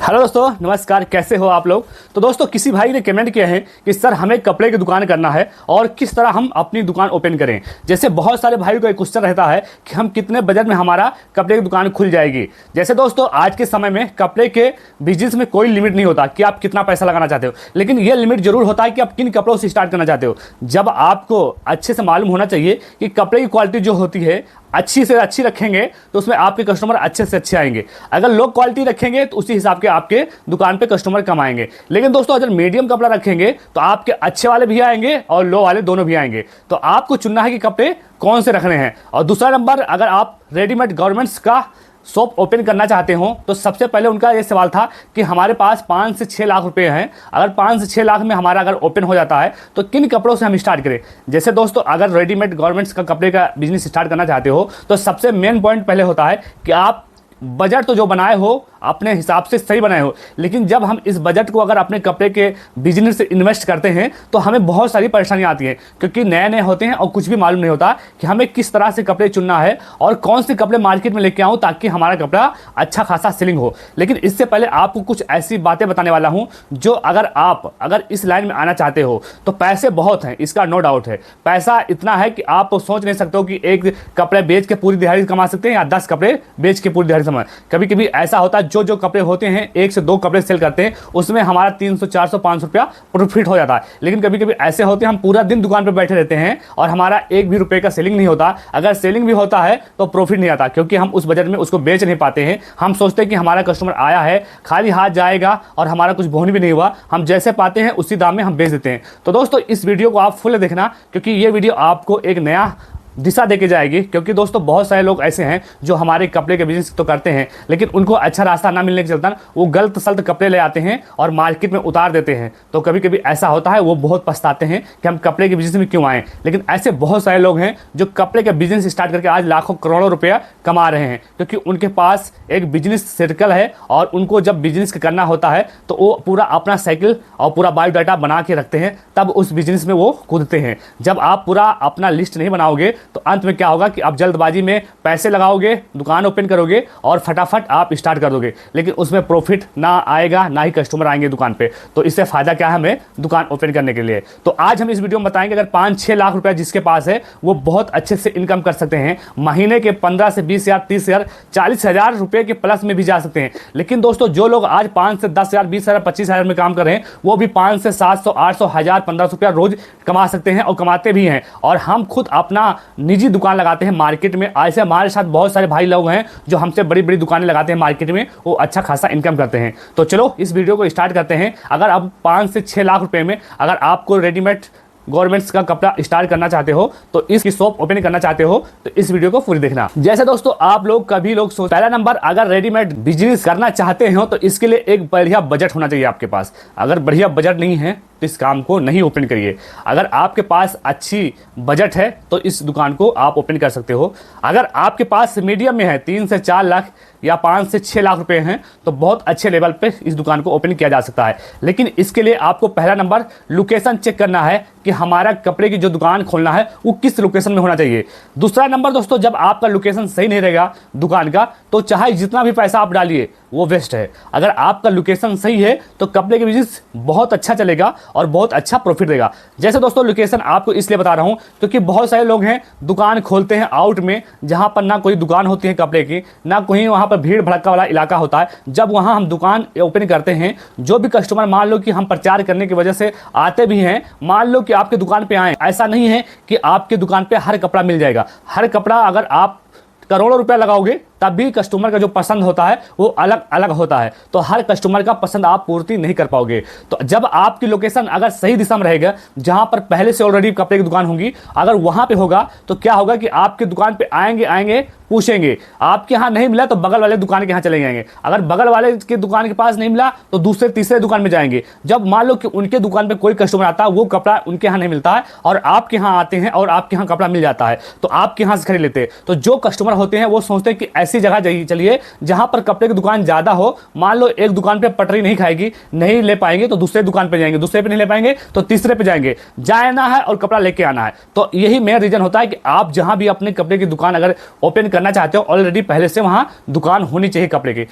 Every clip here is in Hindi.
हेलो दोस्तों, नमस्कार। कैसे हो आप लोग। तो दोस्तों, किसी भाई ने कमेंट किया है कि सर हमें कपड़े की दुकान करना है और किस तरह हम अपनी दुकान ओपन करें। जैसे बहुत सारे भाइयों का एक क्वेश्चन रहता है कि हम कितने बजट में हमारा कपड़े की दुकान खुल जाएगी। जैसे दोस्तों, आज के समय में कपड़े के बिजनेस में कोई लिमिट नहीं होता कि आप कितना पैसा लगाना चाहते हो, लेकिन यह लिमिट जरूर होता है कि आप किन कपड़ों से स्टार्ट करना चाहते हो। जब आपको अच्छे से मालूम होना चाहिए कि कपड़े की क्वालिटी जो होती है अच्छी से अच्छी रखेंगे तो उसमें आपके कस्टमर अच्छे से अच्छे आएंगे। अगर लो क्वालिटी रखेंगे तो उसी हिसाब के आपके दुकान पे कस्टमर कम आएंगे। लेकिन दोस्तों, अगर मीडियम कपड़ा रखेंगे तो आपके अच्छे वाले भी आएंगे और लो वाले दोनों भी आएंगे। तो आपको चुनना है कि कपड़े कौन से रखने हैं। और दूसरा नंबर, अगर आप रेडीमेड गारमेंट्स का शॉप ओपन करना चाहते हो तो सबसे पहले उनका ये सवाल था कि हमारे पास 5 से 6 लाख रुपए हैं। अगर 5 से 6 लाख में हमारा अगर ओपन हो जाता है तो किन कपड़ों से हम स्टार्ट करें। जैसे दोस्तों, अगर रेडीमेड गारमेंट्स का कपड़े का बिजनेस स्टार्ट करना चाहते हो तो सबसे मेन पॉइंट पहले होता है कि आप बजट तो जो बनाए हो अपने हिसाब से सही बनाए हो, लेकिन जब हम इस बजट को अगर अपने कपड़े के बिजनेस से इन्वेस्ट करते हैं तो हमें बहुत सारी परेशानियां आती हैं, क्योंकि नए नए होते हैं और कुछ भी मालूम नहीं होता कि हमें किस तरह से कपड़े चुनना है और कौन से कपड़े मार्केट में लेके आऊं ताकि हमारा कपड़ा अच्छा खासा सेलिंग हो। लेकिन इससे पहले आपको कुछ ऐसी बातें बताने वाला हूं जो अगर इस लाइन में आना चाहते हो तो पैसे बहुत हैं, इसका नो डाउट है। पैसा इतना है कि आप सोच नहीं सकते हो कि एक कपड़े बेच के पूरी दिहाड़ी कमा सकते हैं या 10 कपड़े बेच के पूरी दिहाड़ी कमा। कभी कभी ऐसा होता है जो कपड़े होते हैं 1 से 2 कपड़े सेल करते हैं उसमें हमारा 300 400 500 रुपया प्रॉफिट हो जाता है। लेकिन कभी कभी ऐसे होते हैं हम पूरा दिन दुकान पर बैठे रहते हैं और हमारा 1 भी रुपए का सेलिंग नहीं होता। अगर सेलिंग भी होता है तो प्रॉफिट नहीं आता, क्योंकि हम उस बजट में उसको बेच नहीं पाते हैं। हम सोचते हैं कि हमारा कस्टमर आया है, खाली हाथ जाएगा और हमारा कुछ बोहनी भी नहीं हुआ, हम जैसे पाते हैं उसी दाम में हम बेच देते हैं। तो दोस्तों, इस वीडियो को आप फुल देखना, क्योंकि ये वीडियो आपको एक नया दिशा देके जाएगी। क्योंकि दोस्तों, बहुत सारे लोग ऐसे हैं जो हमारे कपड़े के बिजनेस तो करते हैं, लेकिन उनको अच्छा रास्ता ना मिलने के चलता वो गलत सलत कपड़े ले आते हैं और मार्केट में उतार देते हैं। तो कभी कभी ऐसा होता है, वो बहुत पछताते हैं कि हम कपड़े के बिजनेस में क्यों आए। लेकिन ऐसे बहुत सारे लोग हैं जो कपड़े का बिजनेस स्टार्ट करके आज लाखों करोड़ों रुपया कमा रहे हैं, क्योंकि उनके पास एक बिजनेस सर्कल है और उनको जब बिजनेस करना होता है तो वो पूरा अपना साइकिल और पूरा बायोडाटा बना के रखते हैं, तब उस बिजनेस में वो कूदते हैं। जब आप पूरा अपना लिस्ट नहीं बनाओगे तो अंत में क्या होगा कि आप जल्दबाजी में पैसे लगाओगे, दुकान ओपन करोगे और फटाफट आप स्टार्ट कर दोगे, लेकिन उसमें प्रॉफिट ना आएगा, ना ही कस्टमर आएंगे दुकान पे। तो इससे फायदा क्या है हमें दुकान ओपन करने के लिए। तो आज हम इस वीडियो में बताएंगे, अगर 5-6 लाख रुपए जिसके पास है वो बहुत अच्छे से इनकम कर सकते हैं। महीने के 15 से 20 हज़ार, 30 हज़ार, 40 हज़ार रुपए के प्लस में भी जा सकते हैं। लेकिन दोस्तों, जो लोग आज 5 से 10 हज़ार, 20 हज़ार, 25 हज़ार में काम कर रहे हैं वो भी 5 से 700, 800, 1000, 1500 रुपया रोज कमा सकते हैं और कमाते भी हैं। और हम खुद अपना निजी दुकान लगाते हैं मार्केट में। ऐसे हमारे साथ बहुत सारे भाई लोग हैं जो हमसे बड़ी बड़ी दुकानें लगाते हैं मार्केट में, वो अच्छा खासा इनकम करते हैं। तो चलो इस वीडियो को स्टार्ट करते हैं। अगर आप 5 से 6 लाख रुपए में अगर आपको रेडीमेड गवर्नमेंट्स का कपड़ा स्टार्ट करना चाहते हो तो इसकी शॉप ओपन करना चाहते हो तो इस वीडियो को पूरी देखना। जैसे दोस्तों, आप लोग कभी लोग सोच, पहला नंबर, अगर रेडीमेड बिजनेस करना चाहते हो तो इसके लिए एक बढ़िया बजट होना चाहिए आपके पास। अगर बढ़िया बजट नहीं है तो इस काम को नहीं ओपन करिए। अगर आपके पास अच्छी बजट है तो इस दुकान को आप ओपन कर सकते हो। अगर आपके पास मीडियम में है 3 से 4 लाख या 5 से 6 लाख रुपए हैं तो बहुत अच्छे लेवल पे इस दुकान को ओपन किया जा सकता है। लेकिन इसके लिए आपको पहला नंबर लोकेशन चेक करना है कि हमारा कपड़े की जो दुकान खोलना है वो किस लोकेशन में होना चाहिए। दूसरा नंबर दोस्तों, जब आपका लोकेशन सही नहीं रहेगा दुकान का तो चाहे जितना भी पैसा आप डालिए वो वेस्ट है। अगर आपका लोकेशन सही है तो कपड़े के बिजनेस बहुत अच्छा चलेगा और बहुत अच्छा प्रॉफिट देगा। जैसे दोस्तों, लोकेशन आपको इसलिए बता रहा हूं क्योंकि बहुत सारे लोग हैं दुकान खोलते हैं आउट में, जहां पर ना कोई दुकान होती है कपड़े की, ना कोई वहां पर भीड़ भड़का वाला इलाका होता है। जब वहां हम दुकान ओपन करते हैं, जो भी कस्टमर मान लो कि हम प्रचार करने की वजह से आते भी हैं, मान लो कि आपके दुकान पे आए, ऐसा नहीं है कि आपके दुकान पे हर कपड़ा मिल जाएगा। हर कपड़ा अगर आप करोड़ों रुपया लगाओगे तब भी कस्टमर का जो पसंद होता है वो अलग अलग होता है। तो हर कस्टमर का पसंद आप पूर्ति नहीं कर पाओगे। तो जब आपकी लोकेशन अगर सही दिशा में रहेगा, जहां पर पहले से ऑलरेडी कपड़े की दुकान होगी, अगर वहां पे होगा तो क्या होगा कि आपके दुकान पे आएंगे पूछेंगे, आपके यहाँ नहीं मिला तो बगल वाले दुकान के यहाँ चले जाएंगे। अगर बगल वाले के दुकान के पास नहीं मिला तो दूसरे तीसरे दुकान में जाएंगे। जब मान लो कि उनके दुकान पे कोई कस्टमर आता है, वो कपड़ा उनके यहाँ नहीं मिलता है और आपके यहाँ आते हैं और आपके यहाँ कपड़ा मिल जाता है तो आपके यहाँ से खरीद लेते हैं। तो जो कस्टमर होते हैं वो सोचते हैं कि ऐसी जगह चलिए जहां पर कपड़े की दुकान ज्यादा हो। मान लो एक दुकान पे पटरी नहीं खाएगी, नहीं ले पाएंगे तो दूसरे दुकान पे जाएंगे, दूसरे पे नहीं ले पाएंगे तो तीसरे पे जाएंगे। जाना है और कपड़ा लेके आना है। तो यही मेन रीजन होता है कि आप जहां भी अपने कपड़े की दुकान अगर ओपन करना चाहते हो, ऑलरेडी पहले से वहां दुकान होनी चाहिए कपड़े की।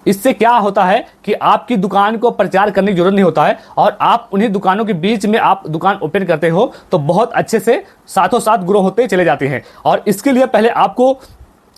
इससे क्या होता है कि आपकी दुकान को प्रचार करने की जरूरत नहीं होता है और आप उन्हीं दुकानों के बीच में आप दुकान ओपन करते हो तो बहुत अच्छे से साथों साथ ग्रो होते चले जाते हैं। और इसके लिए पहले आपको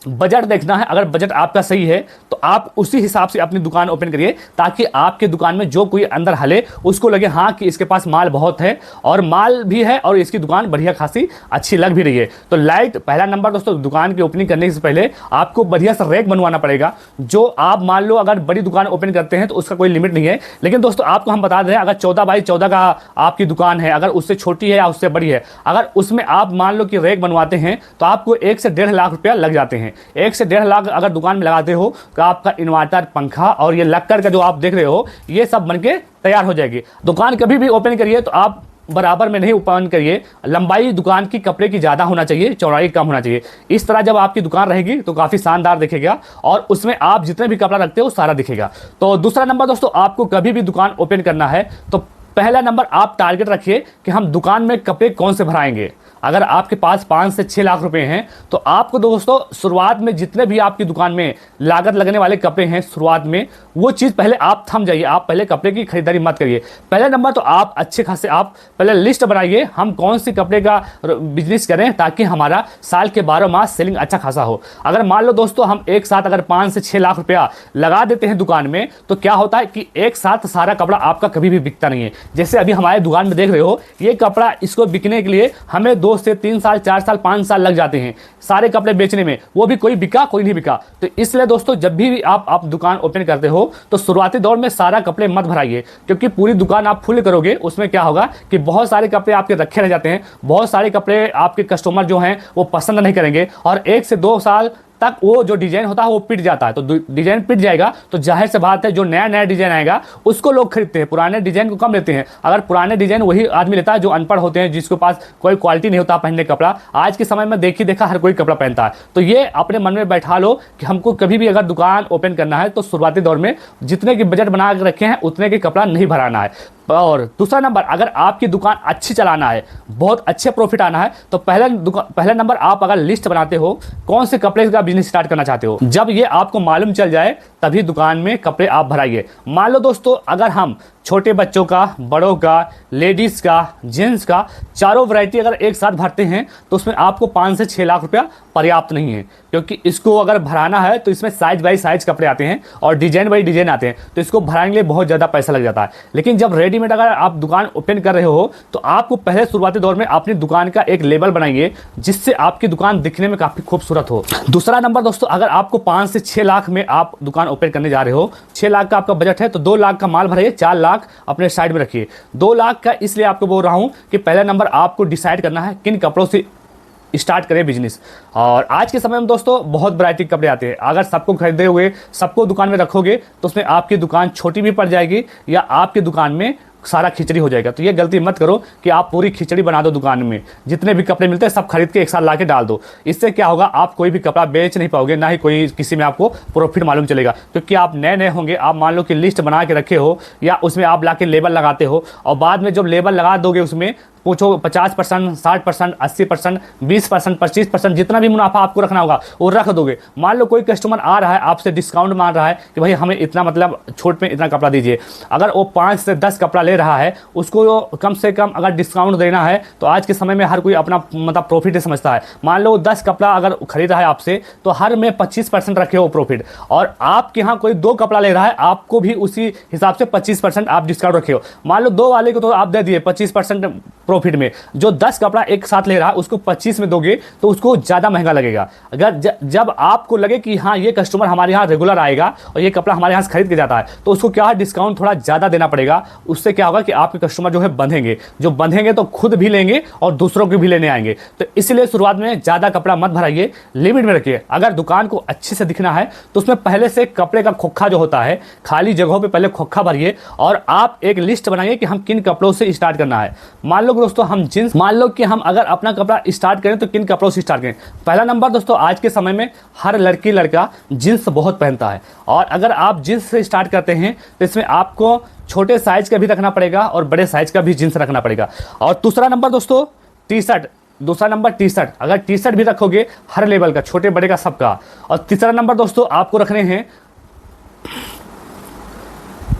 बजट देखना है। अगर बजट आपका सही है तो आप उसी हिसाब से अपनी दुकान ओपन करिए, ताकि आपके दुकान में जो कोई अंदर हले उसको लगे हाँ कि इसके पास माल बहुत है और माल भी है और इसकी दुकान बढ़िया खासी अच्छी लग भी रही है। तो लाइट पहला नंबर दोस्तों, दुकान की ओपनिंग करने से पहले आपको बढ़िया सा रैक बनवाना पड़ेगा। जो आप मान लो अगर बड़ी दुकान ओपन करते हैं तो उसका कोई लिमिट नहीं है, लेकिन दोस्तों आपको हम बता दें अगर 14 बाई 14 का आपकी दुकान है, अगर उससे छोटी है या उससे बड़ी है, अगर उसमें आप मान लो कि रैक बनवाते हैं तो आपको 1 से 1.5 लाख रुपया लग जाते हैं। 1 से 1.5 लाख अगर दुकान में लगाते हो तो आपका इन्वर्टर, पंखा और ये लक्कड़ का जो आप देख रहे हो ये सब बनके तैयार हो जाएगी। दुकान कभी भी ओपन करिए तो आप बराबर में नहीं ओपन करिए। लंबाई दुकान की कपड़े की ज़्यादा होना चाहिए, चौड़ाई कम होना चाहिए। इस तरह जब आपकी दुकान रहेगी तो काफ़ी शानदार दिखेगा और उसमें आप जितने भी कपड़ा रखते हो सारा दिखेगा। तो दूसरा नंबर दोस्तों, आपको कभी भी दुकान ओपन करना है तो पहला नंबर आप टारगेट रखिए कि हम दुकान में कपड़े कौन से भराएंगे। अगर आपके पास 5 से 6 लाख रुपए हैं तो आपको दोस्तों शुरुआत में जितने भी आपकी दुकान में लागत लगने वाले कपड़े हैं शुरुआत में वो चीज़ पहले आप थम जाइए। आप पहले कपड़े की खरीदारी मत करिए। पहला नंबर तो आप अच्छे खासे आप पहले लिस्ट बनाइए हम कौन सी कपड़े का बिजनेस करें ताकि हमारा साल के 12 मास सेलिंग अच्छा खासा हो। अगर मान लो दोस्तों हम एक साथ अगर 5 से 6 लाख रुपया लगा देते हैं दुकान में तो क्या होता है कि एक साथ सारा कपड़ा आपका कभी भी बिकता नहीं है। जैसे अभी हमारे दुकान में देख रहे हो ये कपड़ा, इसको बिकने के लिए हमें 2 से 3 साल 4 साल 5 साल लग जाते हैं सारे कपड़े बेचने में, वो भी कोई बिका कोई नहीं बिका। तो इसलिए दोस्तों जब भी आप दुकान ओपन करते हो तो शुरुआती दौर में सारा कपड़े मत भराइए, क्योंकि पूरी दुकान आप फुल करोगे उसमें क्या होगा कि बहुत सारे कपड़े आपके रखे रह जाते हैं। बहुत सारे कपड़े आपके कस्टमर जो हैं वो पसंद नहीं करेंगे और 1 से 2 साल तक वो जो डिजाइन होता है वो पिट जाता है। तो डिजाइन पिट जाएगा तो जाहिर से बात है जो नया नया डिजाइन आएगा उसको लोग खरीदते हैं, पुराने डिजाइन को कम लेते हैं। अगर पुराने डिजाइन वही आदमी लेता है जो अनपढ़ होते हैं, जिसके पास कोई क्वालिटी नहीं होता पहनने कपड़ा। आज के समय में देखी देखा हर कोई कपड़ा पहनता है। तो ये अपने मन में बैठा लो कि हमको कभी भी अगर दुकान ओपन करना है तो शुरुआती दौर में जितने की बजट बना के रखे हैं उतने के कपड़ा नहीं भराना है। और दूसरा नंबर, अगर आपकी दुकान अच्छी चलाना है, बहुत अच्छे प्रॉफिट आना है तो पहला नंबर आप अगर लिस्ट बनाते हो कौन से कपड़े का बिजनेस स्टार्ट करना चाहते हो, जब ये आपको मालूम चल जाए तभी दुकान में कपड़े आप भराइए। मान लो दोस्तों अगर हम छोटे बच्चों का, बड़ों का, लेडीज़ का, जेंट्स का चारों वैरायटी अगर एक साथ भरते हैं तो उसमें आपको 5 से 6 लाख रुपया पर्याप्त नहीं है, क्योंकि इसको अगर भराना है तो इसमें साइज बाई साइज कपड़े आते हैं और डिजाइन बाई डिजाइन आते हैं, तो इसको भराने के लिए बहुत ज़्यादा पैसा लग जाता है। लेकिन जब रेडीमेड अगर आप दुकान ओपन कर रहे हो तो आपको पहले शुरुआती दौर में अपनी दुकान का एक लेबल बनाइए जिससे आपकी दुकान दिखने में काफ़ी खूबसूरत हो। दूसरा नंबर दोस्तों, अगर आपको 5 से 6 लाख में आप दुकान ओपन करने जा रहे हो, 6 लाख का आपका बजट है तो 2 लाख का माल भराइए, 4 लाख अपने साइड में रखिए। 2 लाख का इसलिए आपको बोल रहा हूं कि पहला नंबर आपको डिसाइड करना है किन कपड़ों से स्टार्ट करें बिजनेस। और आज के समय में दोस्तों बहुत वैरायटी के कपड़े आते हैं, अगर सबको खरीदे हुए सबको दुकान में रखोगे तो उसमें आपकी दुकान छोटी भी पड़ जाएगी या आपकी दुकान में सारा खिचड़ी हो जाएगा। तो ये गलती मत करो कि आप पूरी खिचड़ी बना दो, दुकान में जितने भी कपड़े मिलते हैं सब खरीद के एक साथ ला के डाल दो। इससे क्या होगा, आप कोई भी कपड़ा बेच नहीं पाओगे, ना ही कोई किसी में आपको प्रॉफिट मालूम चलेगा, क्योंकि आप नए नए होंगे। आप मान लो कि लिस्ट बना के रखे हो या उसमें आप ला के लेबल लगाते हो और बाद में जब लेबल लगा दोगे उसमें पूछो 50%, 60%, 80%, 20%, 25% जितना भी मुनाफा आपको रखना होगा वो रख दोगे। मान लो कोई कस्टमर आ रहा है आपसे डिस्काउंट मांग रहा है कि भाई हमें इतना मतलब छूट में इतना कपड़ा दीजिए, अगर वो 5 से 10 कपड़ा ले रहा है उसको कम से कम अगर डिस्काउंट देना है तो आज के समय में हर कोई अपना मतलब प्रॉफिट समझता है। मान लो 10 कपड़ा अगर खरीद रहा है आपसे तो हर में 25% रखे हो प्रॉफिट, और आपके यहाँ कोई 2 कपड़ा ले रहा है आपको भी उसी हिसाब से 25% आप डिस्काउंट रखे हो। मान लो 2 वाले को तो आप दे दिए 25% प्रॉफिट में, जो 10 कपड़ा एक साथ ले रहा है उसको 25 में दोगे तो उसको ज़्यादा महंगा लगेगा। अगर जब आपको लगे कि हाँ ये कस्टमर हमारे यहाँ रेगुलर आएगा और ये कपड़ा हमारे यहाँ से खरीद के जाता है तो उसको क्या है डिस्काउंट थोड़ा ज़्यादा देना पड़ेगा। उससे क्या होगा कि आपके कस्टमर जो है बंधेंगे, जो बंधेंगे तो खुद भी लेंगे और दूसरों को भी लेने आएंगे। तो इसलिए शुरुआत में ज़्यादा कपड़ा मत भराइए, लिमिट में रखिए। अगर दुकान को अच्छे से दिखना है तो उसमें पहले से कपड़े का खोखा जो होता है खाली जगहों पर पहले खोखा भरिए और आप एक लिस्ट बनाइए कि हम किन कपड़ों से स्टार्ट करना है। मान लो दोस्तों हम जींस, मान लो कि हम अगर अपना कपड़ा स्टार्ट करें तो किन कपड़ों से स्टार्ट करें। पहला नंबर दोस्तों, आज के समय में हर लड़की लड़का जींस बहुत पहनता है और अगर आप जींस से स्टार्ट करते हैं तो इसमें आपको छोटे साइज का भी रखना पड़ेगा और बड़े साइज का भी जींस रखना पड़ेगा। और दूसरा नंबर दोस्तों टी शर्ट, दूसरा नंबर टी शर्ट, अगर टी शर्ट भी रखोगे हर लेवल का, छोटे बड़े का सबका। और तीसरा नंबर दोस्तों आपको रखने हैं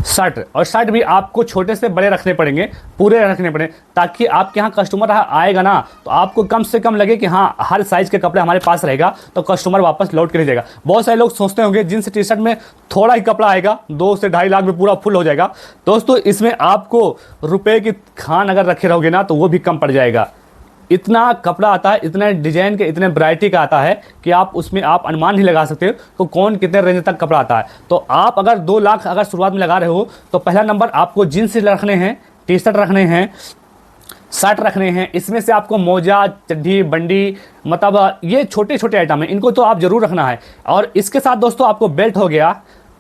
शर्ट, और शर्ट भी आपको छोटे से बड़े रखने पड़ेंगे, पूरे रखने पड़ेंगे, ताकि आपके यहाँ कस्टमर आएगा ना तो आपको कम से कम लगे कि हाँ हर साइज़ के कपड़े हमारे पास रहेगा, तो कस्टमर वापस लौट के ले जाएगा। बहुत सारे लोग सोचते होंगे जींस टी शर्ट में थोड़ा ही कपड़ा आएगा, 2 से 2.5 लाख में पूरा फुल हो जाएगा। दोस्तों इसमें आपको रुपए की खान अगर रखे रहोगे ना तो वो भी कम पड़ जाएगा। इतना कपड़ा आता है, इतने डिजाइन के, इतने वैरायटी का आता है कि आप उसमें आप अनुमान नहीं लगा सकते तो कौन कितने रेंज तक कपड़ा आता है। तो आप अगर 2 लाख अगर शुरुआत में लगा रहे हो तो पहला नंबर आपको जीन्स रखने हैं, टी शर्ट रखने हैं, शर्ट रखने हैं। इसमें से आपको मोजा, चड्ढी, बंडी, मतलब ये छोटे छोटे आइटम हैं, इनको तो आप जरूर रखना है। और इसके साथ दोस्तों आपको बेल्ट हो गया,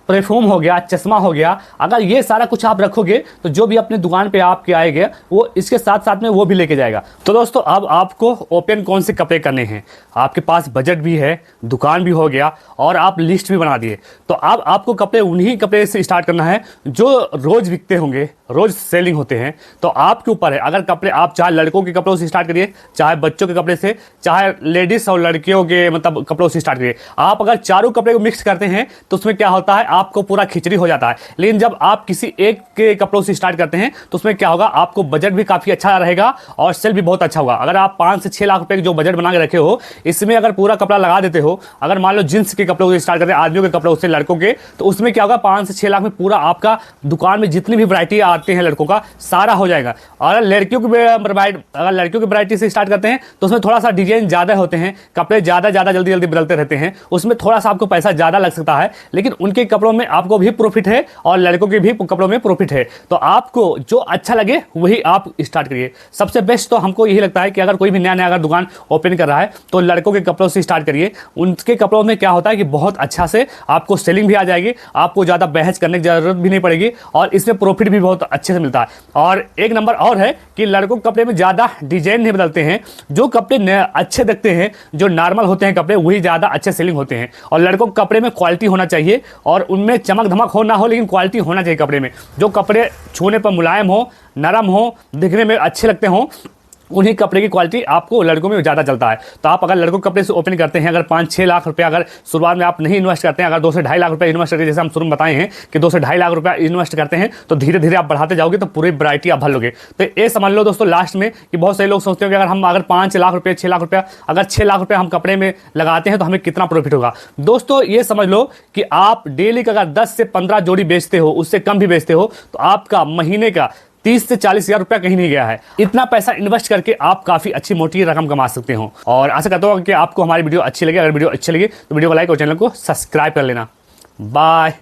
परफ्यूम हो गया, चश्मा हो गया। अगर ये सारा कुछ आप रखोगे तो जो भी अपने दुकान पे आपके आएंगे वो इसके साथ साथ में वो भी लेके जाएगा। तो दोस्तों अब आपको ओपन कौन से कपड़े करने हैं, आपके पास बजट भी है, दुकान भी हो गया और आप लिस्ट भी बना दिए, तो अब आपको कपड़े उन्हीं कपड़े से स्टार्ट करना है जो रोज़ बिकते होंगे, रोज़ सेलिंग होते हैं। तो आपके ऊपर है, अगर कपड़े आप चाहे लड़कों के कपड़ों से स्टार्ट करिए, चाहे बच्चों के कपड़े से, चाहे लेडीज और लड़कियों के मतलब कपड़ों से स्टार्ट करिए। आप अगर चारों कपड़े को मिक्स करते हैं तो उसमें क्या होता है, आपको पूरा खिचड़ी हो जाता है। लेकिन जब आप किसी एक के कपड़ों से स्टार्ट करते हैं तो उसमें क्या होगा, आपको बजट भी काफी अच्छा रहेगा और सेल भी बहुत अच्छा होगा। अगर आप 5 से 6 लाख रुपए जो बजट बना के रखे हो, इसमें अगर पूरा कपड़ा लगा देते हो, अगर मान लो जींस के कपड़ों से स्टार्ट करते हैं, आदमियों के कपड़ों से, लड़कों के, तो उसमें क्या होगा, 5 से 6 लाख में पूरा आपका दुकान में जितनी भी वैरायटी आते हैं लड़कों का सारा हो जाएगा। और अगर लड़कियों की वैरायटी से स्टार्ट करते हैं तो उसमें थोड़ा सा डिजाइन ज्यादा होते हैं, कपड़े ज्यादा जल्दी बदलते रहते हैं, उसमें थोड़ा सा आपको पैसा ज्यादा लग सकता है, लेकिन उनके कपड़ों में आपको भी प्रॉफिट है और लड़कों के भी कपड़ों में प्रॉफिट है। तो आपको जो अच्छा लगे वही आप स्टार्ट करिए। सबसे बेस्ट तो हमको यही लगता है कि अगर कोई भी नया अगर दुकान ओपन कर रहा है तो लड़कों के कपड़ों से स्टार्ट करिए। उनके कपड़ों में क्या होता है कि बहुत अच्छा से आपको सेलिंग भी आ जाएगी, आपको ज़्यादा बहस करने की जरूरत भी नहीं पड़ेगी और इसमें प्रॉफिट भी बहुत अच्छे से मिलता है। और एक नंबर और है कि लड़कों के कपड़े में ज़्यादा डिजाइन नहीं बदलते हैं, जो कपड़े अच्छे दिखते हैं, जो नॉर्मल होते हैं कपड़े, वही ज़्यादा अच्छे सेलिंग होते हैं। और लड़कों के कपड़े में क्वालिटी होना चाहिए और उनमें चमक धमक हो ना हो, लेकिन क्वालिटी होना चाहिए कपड़े में। जो कपड़े छूने पर मुलायम हो, नरम हो, दिखने में अच्छे लगते हों, उन्हीं कपड़े की क्वालिटी आपको लड़कों में ज़्यादा चलता है। तो आप अगर लड़कों के कपड़े से ओपन करते हैं, अगर 5-6 लाख रुपया अगर शुरुआत में आप नहीं इन्वेस्ट करते हैं, अगर 2 से 2.5 लाख रुपया इन्वेस्ट करते हैं, जैसे हम शुरू में बताए हैं कि 2 से 2.5 लाख रुपया इन्वेस्ट करते हैं, तो धीरे धीरे आप बढ़ाते जाओगे तो पूरी वैरायटी आप भर लोगे। तो ये समझ लो दोस्तों लास्ट में कि बहुत सारे लोग सोचते हैं कि अगर 5 लाख रुपये, 6 लाख रुपया, अगर 6 लाख रुपया हम कपड़े में लगाते हैं तो हमें कितना प्रॉफिट होगा। दोस्तों ये समझ लो कि आप डेली का अगर 10 से 15 जोड़ी बेचते हो, उससे कम भी बेचते हो, तो आपका महीने का 30 से 40 हज़ार रुपया कहीं नहीं गया है। इतना पैसा इन्वेस्ट करके आप काफी अच्छी मोटी रकम कमा सकते हो। और आशा करता हूं कि आपको हमारी वीडियो अच्छी लगे। अगर वीडियो अच्छी लगे तो वीडियो को लाइक और चैनल को सब्सक्राइब कर लेना। बाय।